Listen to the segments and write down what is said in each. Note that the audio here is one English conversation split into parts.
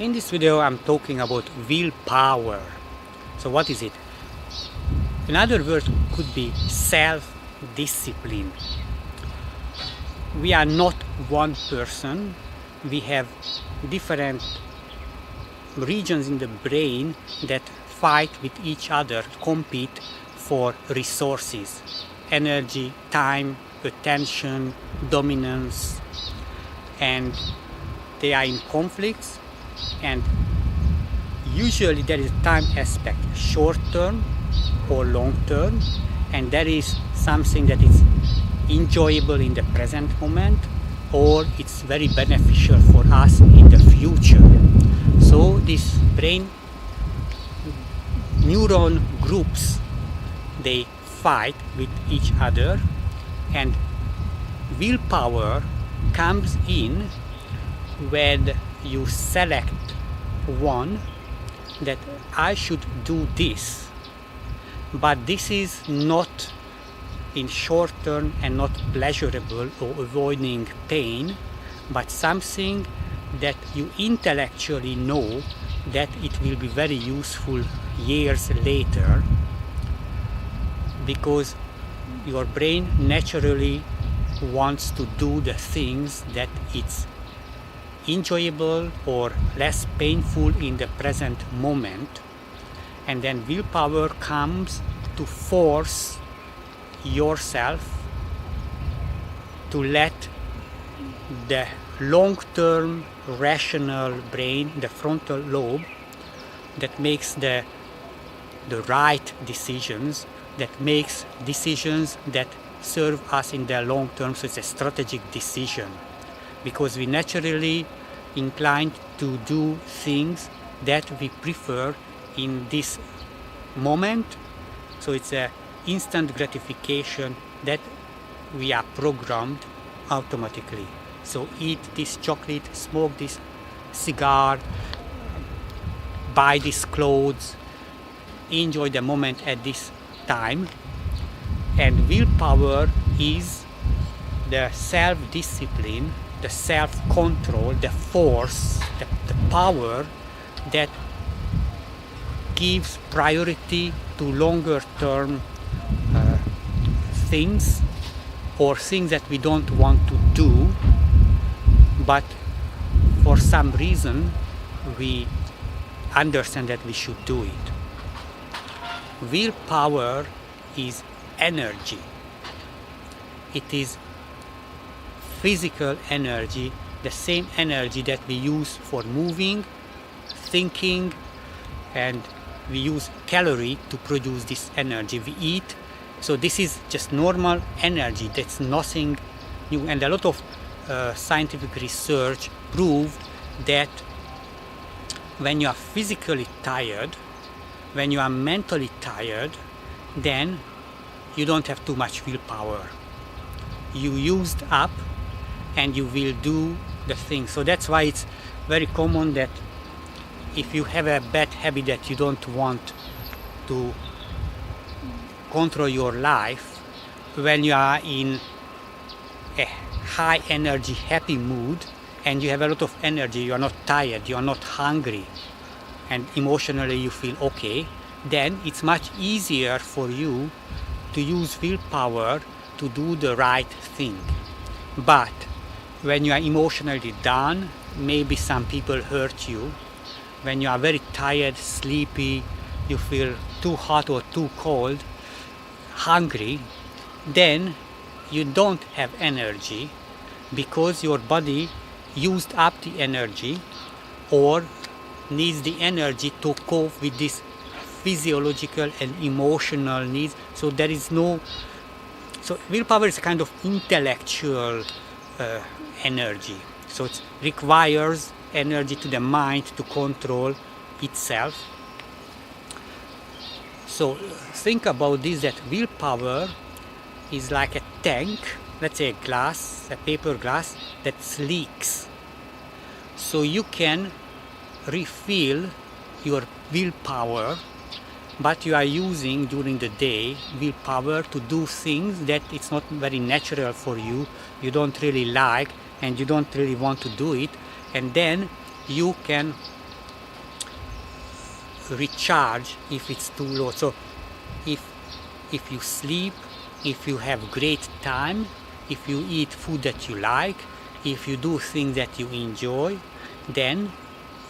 In this video I'm talking about willpower. So what is it? Another word could be self-discipline. We are not one person. We have different regions in the brain that fight with each other, compete for resources, energy, time, attention, dominance, and they are in conflicts. And usually there is a time aspect, short term or long term, and that is something that is enjoyable in the present moment, or it's very beneficial for us in the future. So these brain neuron groups, they fight with each other, and willpower comes in when you select one that I should do this, but this is not in short term and not pleasurable or avoiding pain, but something that you intellectually know that it will be very useful years later, because your brain naturally wants to do the things that it's enjoyable or less painful in the present moment. And then willpower comes to force yourself to let the long-term rational brain, the frontal lobe, that makes the right decisions, that makes decisions that serve us in the long term. So it's a strategic decision, because we naturally inclined to do things that we prefer in this moment. So it's a instant gratification that we are programmed automatically. So eat this chocolate, smoke this cigar, buy these clothes, enjoy the moment at this time. And willpower is the self-discipline, the self-control, the force, the power that gives priority to longer-term things, or things that we don't want to do, but for some reason we understand that we should do it. Willpower is energy. It is physical energy, the same energy that we use for moving, thinking, and we use calorie to produce this energy. We eat, so this is just normal energy. That's nothing new. And a lot of scientific research proved that when you are physically tired, when you are mentally tired, then you don't have too much willpower. You used up and you will do the thing. So that's why it's very common that if you have a bad habit that you don't want to control your life, when you are in a high energy, happy mood, and you have a lot of energy, you are not tired, you are not hungry, and emotionally you feel okay, then it's much easier for you to use willpower to do the right thing. But when you are emotionally down, maybe some people hurt you, when you are very tired, sleepy, you feel too hot or too cold, hungry, then you don't have energy, because your body used up the energy or needs the energy to cope with this physiological and emotional needs. So there is no, so willpower is a kind of intellectual energy. So it requires energy to the mind to control itself. So think about this, that willpower is like a tank, let's say a glass, a paper glass that leaks. So you can refill your willpower, but you are using during the day willpower to do things that it's not very natural for you, you don't really like, and you don't really want to do it, and then you can recharge if it's too low. So if you sleep, if you have great time, if you eat food that you like, if you do things that you enjoy, then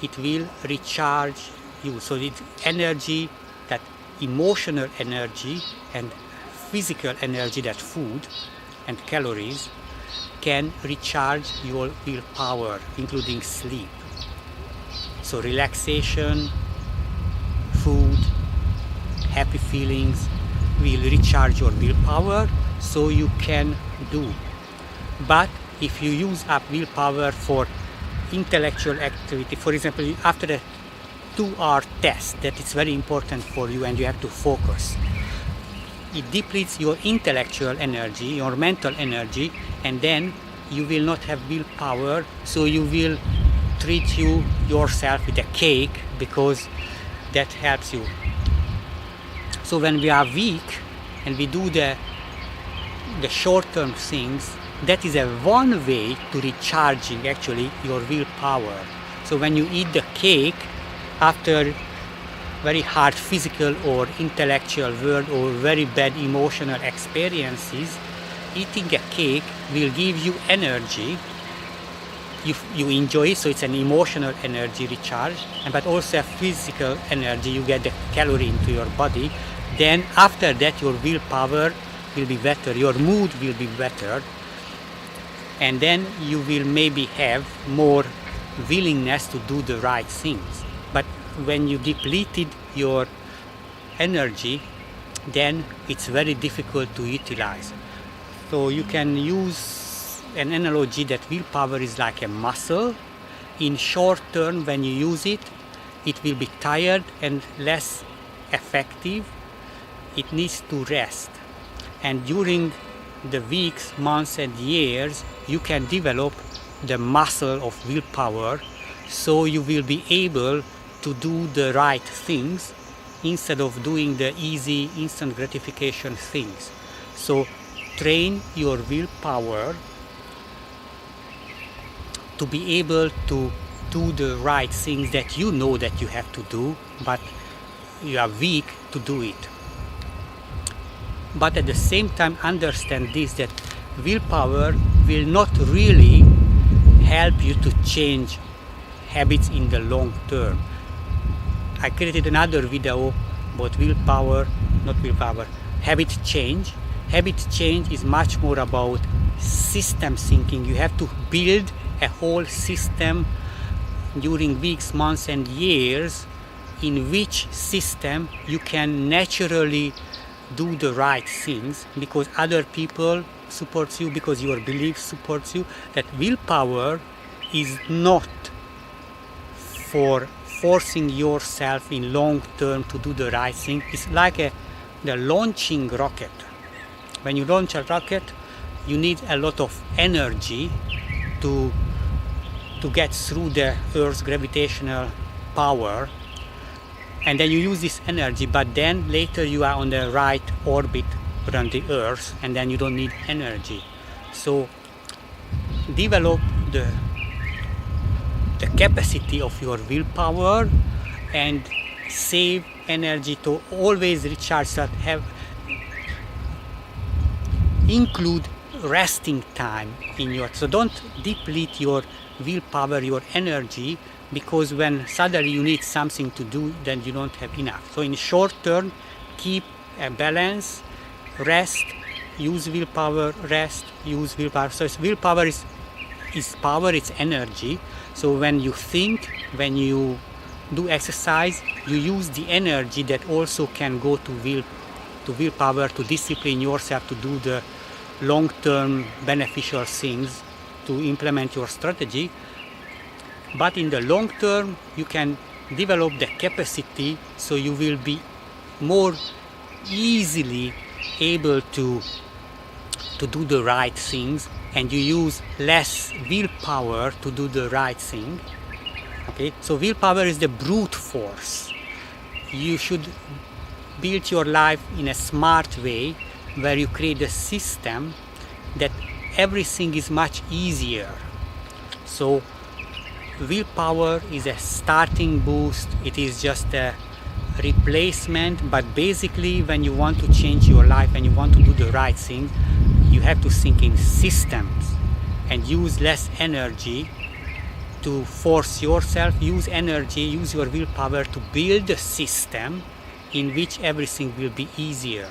it will recharge you. So it's energy, that emotional energy and physical energy, that food and calories can recharge your willpower, including sleep. So relaxation, food, happy feelings will recharge your willpower, so you can do. But if you use up willpower for intellectual activity, for example, after a 2-hour test that is very important for you and you have to focus, it depletes your intellectual energy, your mental energy, and then you will not have willpower, so you will treat yourself with a cake because that helps you. So when we are weak and we do the short-term things, that is a one way to recharging actually your willpower. So when you eat the cake after very hard physical or intellectual work or very bad emotional experiences, eating a cake will give you energy. You enjoy it, so it's an emotional energy recharge, but also a physical energy. You get the calorie into your body. Then after that your willpower will be better, your mood will be better, and then you will maybe have more willingness to do the right things. But when you depleted your energy, then it's very difficult to utilize. So you can use an analogy that willpower is like a muscle. In short term, when you use it, it will be tired and less effective. It needs to rest. And during the weeks, months and years, you can develop the muscle of willpower, so you will be able to do the right things instead of doing the easy instant gratification things. So train your willpower to be able to do the right things that you know that you have to do, but you are weak to do it. But at the same time understand this, that willpower will not really help you to change habits in the long term. I created another video about habit change. Habit change is much more about system thinking. You have to build a whole system during weeks, months and years, in which system you can naturally do the right things because other people support you, because your belief supports you. That willpower is not for forcing yourself in long term to do the right thing. It's like the launching rocket. When you launch a rocket, you need a lot of energy to get through the Earth's gravitational power, and then you use this energy, but then later you are on the right orbit around the Earth, and then you don't need energy. So develop the capacity of your willpower and save energy to always recharge. That include resting time in your, so don't deplete your willpower, your energy, because when suddenly you need something to do, then you don't have enough. So in short term, keep a balance, rest, use willpower, rest, use willpower. So willpower is power, it's energy. So when you think, when you do exercise, you use the energy that also can go to willpower, to discipline yourself to do the long-term beneficial things, to implement your strategy. But in the long term, you can develop the capacity, so you will be more easily able to do the right things, and you use less willpower to do the right thing. Okay, so willpower is the brute force. You should build your life in a smart way, where you create a system that everything is much easier. So willpower is a starting boost. It is just a replacement, but basically when you want to change your life and you want to do the right thing, you have to think in systems and use less energy to force yourself. Use energy, use your willpower to build a system in which everything will be easier.